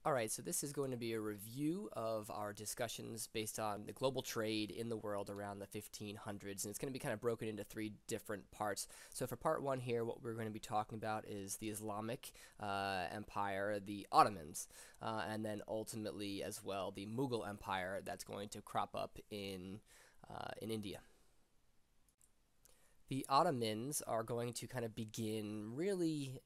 Alright, so this is going to be a review of our discussions based on the global trade in the world around the 1500s, and it's going to be kind of broken into three different parts. So for part one here, what we're going to be talking about is the Islamic Empire, the Ottomans, and then ultimately as well the Mughal Empire that's going to crop up in India. The Ottomans are going to kind of begin really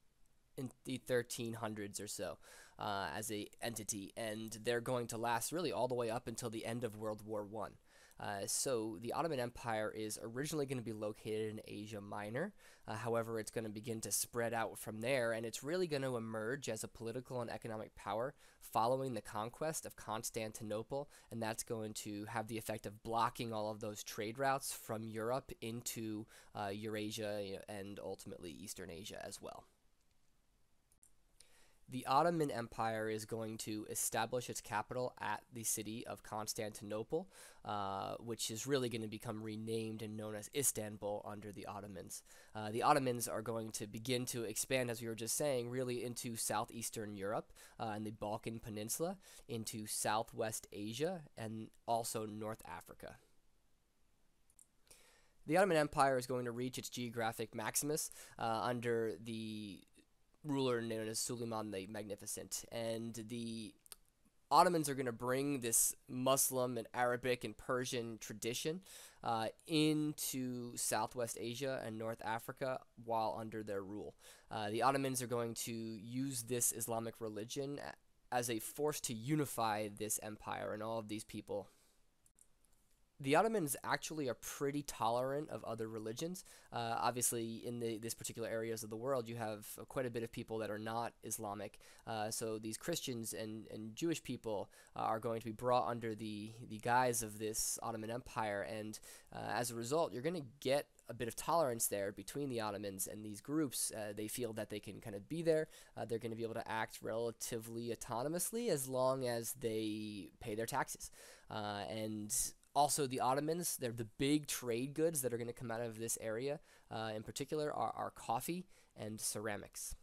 in the 1300s or so as a entity, and they're going to last really all the way up until the end of World War One. So the Ottoman Empire is originally going to be located in Asia Minor. However, it's going to begin to spread out from there, and it's really going to emerge as a political and economic power following the conquest of Constantinople, and that's going to have the effect of blocking all of those trade routes from Europe into Eurasia and ultimately Eastern Asia as well. The Ottoman Empire is going to establish its capital at the city of Constantinople, which is really going to become renamed and known as Istanbul under the Ottomans. The Ottomans are going to begin to expand, as we were just saying, really into Southeastern Europe and the Balkan Peninsula, into Southwest Asia, and also North Africa. The Ottoman Empire is going to reach its geographic maximus under the ruler known as Suleiman the Magnificent, and the Ottomans are going to bring this Muslim and Arabic and Persian tradition into Southwest Asia and North Africa while under their rule. The Ottomans are going to use this Islamic religion as a force to unify this empire and all of these people. The Ottomans actually are pretty tolerant of other religions. Obviously, in this particular areas of the world, you have quite a bit of people that are not Islamic. So these Christians and Jewish people are going to be brought under the guise of this Ottoman Empire, and as a result, you're going to get a bit of tolerance there between the Ottomans and these groups. They feel that they can kind of be there. They're going to be able to act relatively autonomously as long as they pay their taxes. And also, the Ottomans, they're the big trade goods that are going to come out of this area, in particular, are coffee and ceramics.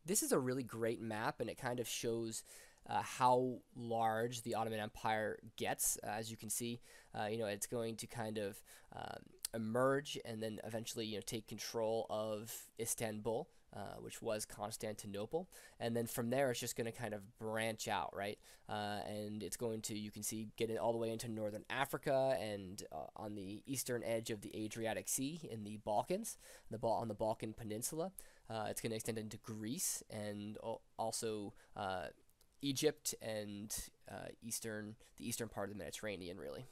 This is a really great map, and it kind of shows how large the Ottoman Empire gets. As you can see, it's going to kind of emerge and then eventually, take control of Istanbul, which was Constantinople, and then from there it's just going to kind of branch out, right? And it's going to, you can see, get it all the way into northern Africa and on the eastern edge of the Adriatic Sea in the Balkans, on the Balkan Peninsula. It's going to extend into Greece and also Egypt and the eastern part of the Mediterranean, really.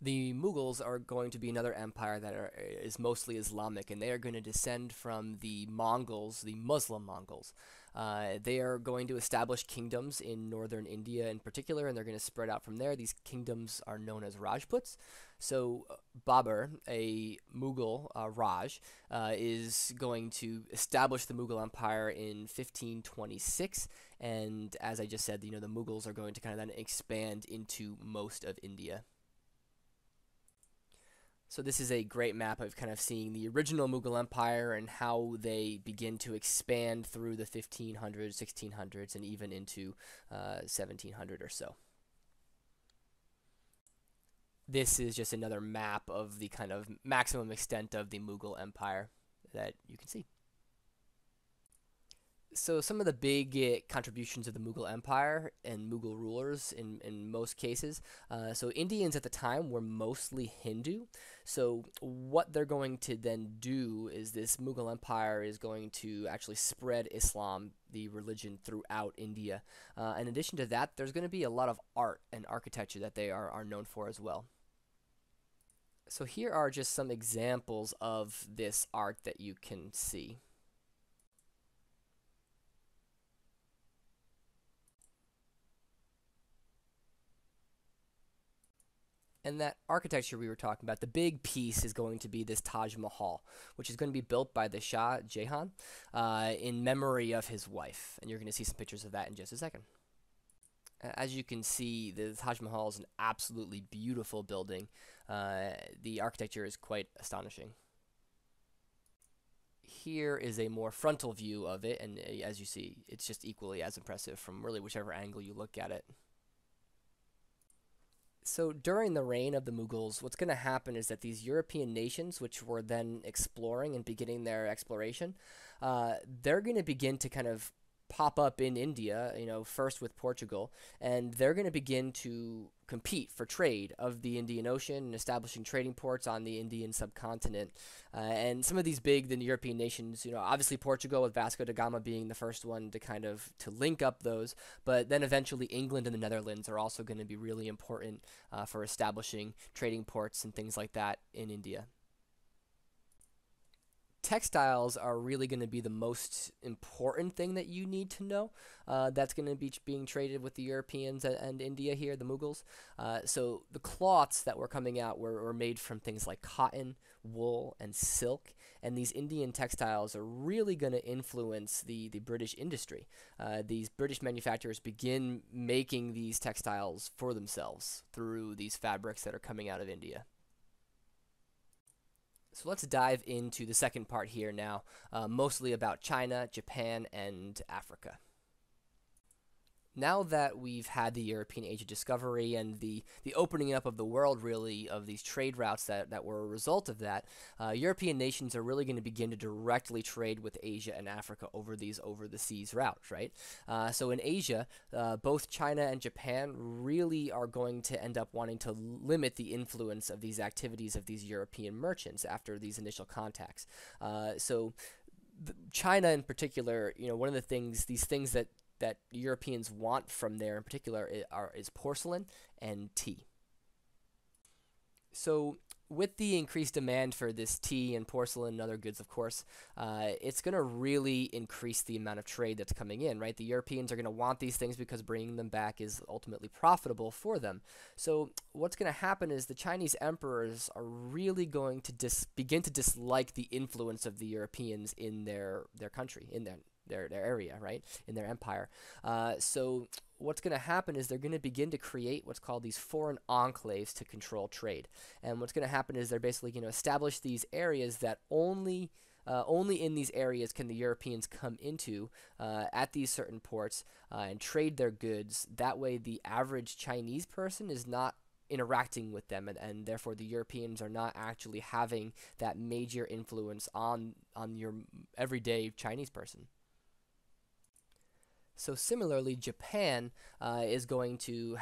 The Mughals are going to be another empire that is mostly Islamic, and they are going to descend from the Mongols, the Muslim Mongols. They are going to establish kingdoms in northern India in particular, and they're going to spread out from there. These kingdoms are known as rajputs. So Babur, a Mughal Raj, is going to establish the Mughal Empire in 1526, and as I just said, the Mughals are going to kind of then expand into most of India. So this is a great map of kind of seeing the original Mughal Empire and how they begin to expand through the 1500s, 1600s, and even into 1700 or so. This is just another map of the kind of maximum extent of the Mughal Empire that you can see. So some of the big contributions of the Mughal Empire and Mughal rulers in most cases. So Indians at the time were mostly Hindu. So what they're going to then do is this Mughal Empire is going to actually spread Islam, the religion, throughout India. In addition to that, there's going to be a lot of art and architecture that they are known for as well. So here are just some examples of this art that you can see. And that architecture we were talking about, the big piece is going to be this Taj Mahal, which is going to be built by the Shah Jahan in memory of his wife. And you're going to see some pictures of that in just a second. As you can see, the Taj Mahal is an absolutely beautiful building. The architecture is quite astonishing. Here is a more frontal view of it, and as you see, it's just equally as impressive from really whichever angle you look at it. So during the reign of the Mughals, what's going to happen is that these European nations, which were then exploring and beginning their exploration, they're going to begin to kind of pop up in India, first with Portugal, and they're going to begin to compete for trade of the Indian Ocean and establishing trading ports on the Indian subcontinent. And some of these the European nations, obviously Portugal with Vasco da Gama being the first one to kind of to link up those, but then eventually England and the Netherlands are also going to be really important for establishing trading ports and things like that in India. Textiles are really going to be the most important thing that you need to know. That's going to be being traded with the Europeans and India here, the Mughals. So the cloths that were coming out were made from things like cotton, wool, and silk. And these Indian textiles are really going to influence the British industry. These British manufacturers begin making these textiles for themselves through these fabrics that are coming out of India. So let's dive into the second part here now, mostly about China, Japan, and Africa. Now that we've had the European Age of Discovery and the opening up of the world, really, of these trade routes that were a result of that, European nations are really going to begin to directly trade with Asia and Africa over these over-the-seas routes, right? So in Asia, both China and Japan really are going to end up wanting to limit the influence of these activities of these European merchants after these initial contacts. China in particular, one of the these things that Europeans want from there in particular is porcelain and tea. So with the increased demand for this tea and porcelain and other goods, of course, it's going to really increase the amount of trade that's coming in, right? The Europeans are going to want these things because bringing them back is ultimately profitable for them. So what's going to happen is the Chinese emperors are really going to begin to dislike the influence of the Europeans in their country, in their area, right, in their empire. So what's going to happen is they're going to begin to create what's called these foreign enclaves to control trade. And what's going to happen is they're basically going to establish these areas that only in these areas can the Europeans come into at these certain ports and trade their goods. That way the average Chinese person is not interacting with them, and therefore the Europeans are not actually having that major influence on your everyday Chinese person. So similarly, Japan is going to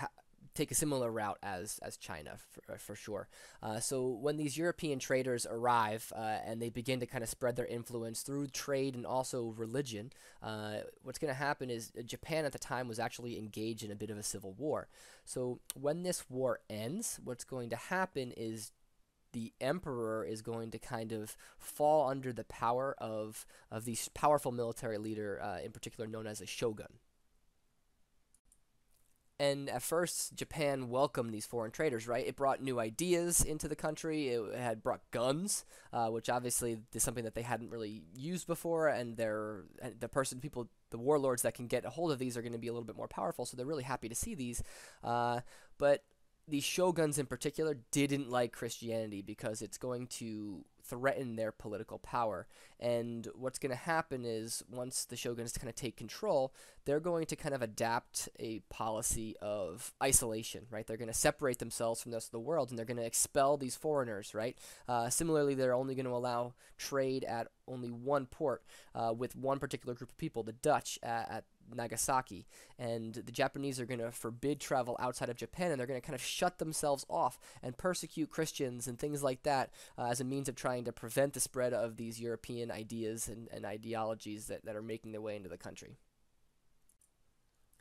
take a similar route as China for sure. So when these European traders arrive and they begin to kind of spread their influence through trade and also religion, what's going to happen is Japan at the time was actually engaged in a bit of a civil war. So when this war ends, what's going to happen is the emperor is going to kind of fall under the power of the powerful military leader, in particular known as a shogun. And at first, Japan welcomed these foreign traders, right? It brought new ideas into the country. It had brought guns, which obviously is something that they hadn't really used before, and the warlords that can get a hold of these are going to be a little bit more powerful, so they're really happy to see these. But the shoguns in particular didn't like Christianity because it's going to threaten their political power. And what's going to happen is once the shoguns kind of take control, they're going to kind of adapt a policy of isolation, right? They're going to separate themselves from the rest of the world, and they're going to expel these foreigners, right? Similarly, they're only going to allow trade at only one port with one particular group of people, the Dutch at Nagasaki, and the Japanese are going to forbid travel outside of Japan, and they're going to kind of shut themselves off and persecute Christians and things like that as a means of trying to prevent the spread of these European ideas and ideologies that are making their way into the country.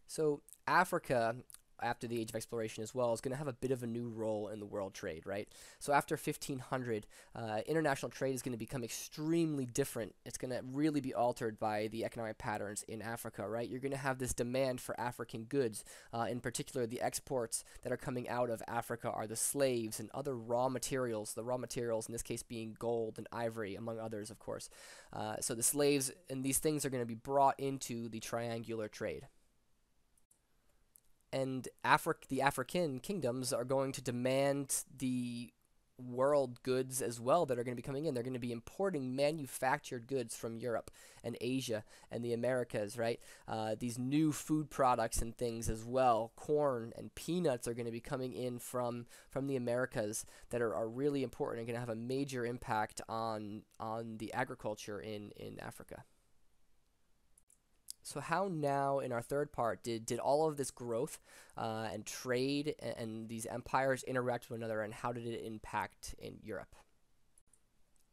So Africa, after the Age of Exploration as well, is going to have a bit of a new role in the world trade, right? So after 1500, international trade is going to become extremely different. It's going to really be altered by the economic patterns in Africa, right? You're going to have this demand for African goods. In particular, the exports that are coming out of Africa are the slaves and other raw materials, the raw materials in this case being gold and ivory, among others, of course. So the slaves and these things are going to be brought into the triangular trade. And the African kingdoms are going to demand the world goods as well that are going to be coming in. They're going to be importing manufactured goods from Europe and Asia and the Americas, right? These new food products and things as well. Corn and peanuts are going to be coming in from the Americas that are really important and going to have a major impact on the agriculture in Africa. So how now, in our third part, did all of this growth and trade and these empires interact with one another, and how did it impact in Europe?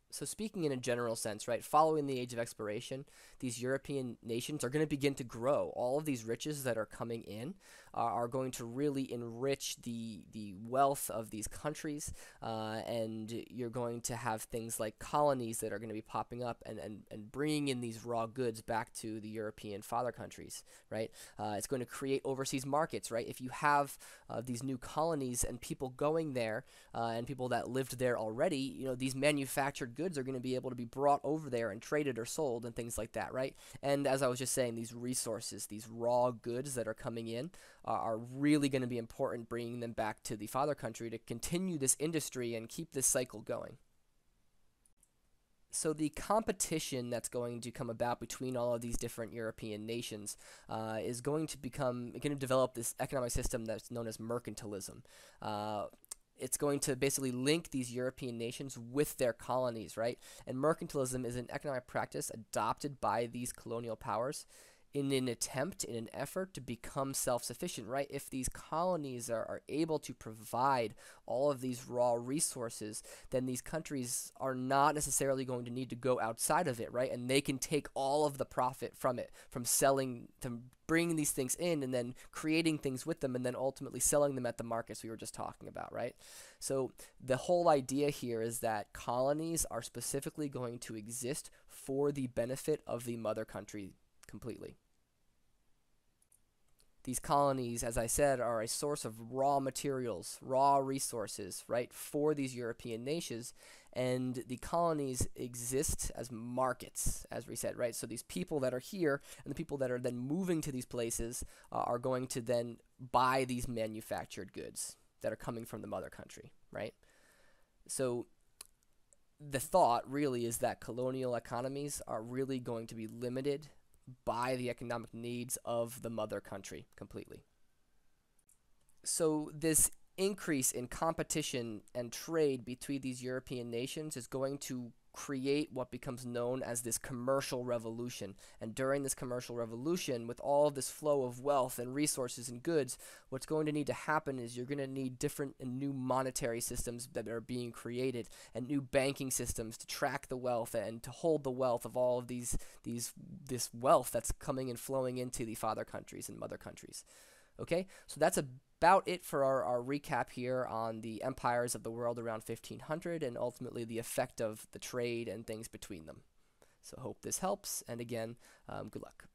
So speaking in a general sense, right, following the Age of Exploration, these European nations are going to begin to grow. All of these riches that are coming in are going to really enrich the wealth of these countries, and you're going to have things like colonies that are going to be popping up and bringing in these raw goods back to the European father countries, right? It's going to create overseas markets, right? If you have these new colonies and people going there and people that lived there already, you know, these manufactured goods are going to be able to be brought over there and traded or sold and things like that, right? And as I was just saying, these resources, these raw goods that are coming in are really going to be important, bringing them back to the father country to continue this industry and keep this cycle going. So the competition that's going to come about between all of these different European nations is going to develop this economic system that's known as mercantilism. It's going to basically link these European nations with their colonies, right? And mercantilism is an economic practice adopted by these colonial powers in an effort to become self-sufficient, right? If these colonies are able to provide all of these raw resources, then these countries are not necessarily going to need to go outside of it, right? And they can take all of the profit from it, from selling, to bringing these things in and then creating things with them and then ultimately selling them at the markets we were just talking about, right? So the whole idea here is that colonies are specifically going to exist for the benefit of the mother country completely. These colonies, as I said, are a source of raw materials, raw resources, right, for these European nations. And the colonies exist as markets, as we said, right? So these people that are here and the people that are then moving to these places are going to then buy these manufactured goods that are coming from the mother country, right? So the thought really is that colonial economies are really going to be limited by the economic needs of the mother country completely. So this increase in competition and trade between these European nations is going to create what becomes known as this commercial revolution. And during this commercial revolution, with all of this flow of wealth and resources and goods, what's going to need to happen is you're going to need different and new monetary systems that are being created and new banking systems to track the wealth and to hold the wealth of all of this wealth that's coming and flowing into the father countries and mother countries. Okay, so that's about it for our recap here on the empires of the world around 1500 and ultimately the effect of the trade and things between them. So hope this helps, and again, good luck.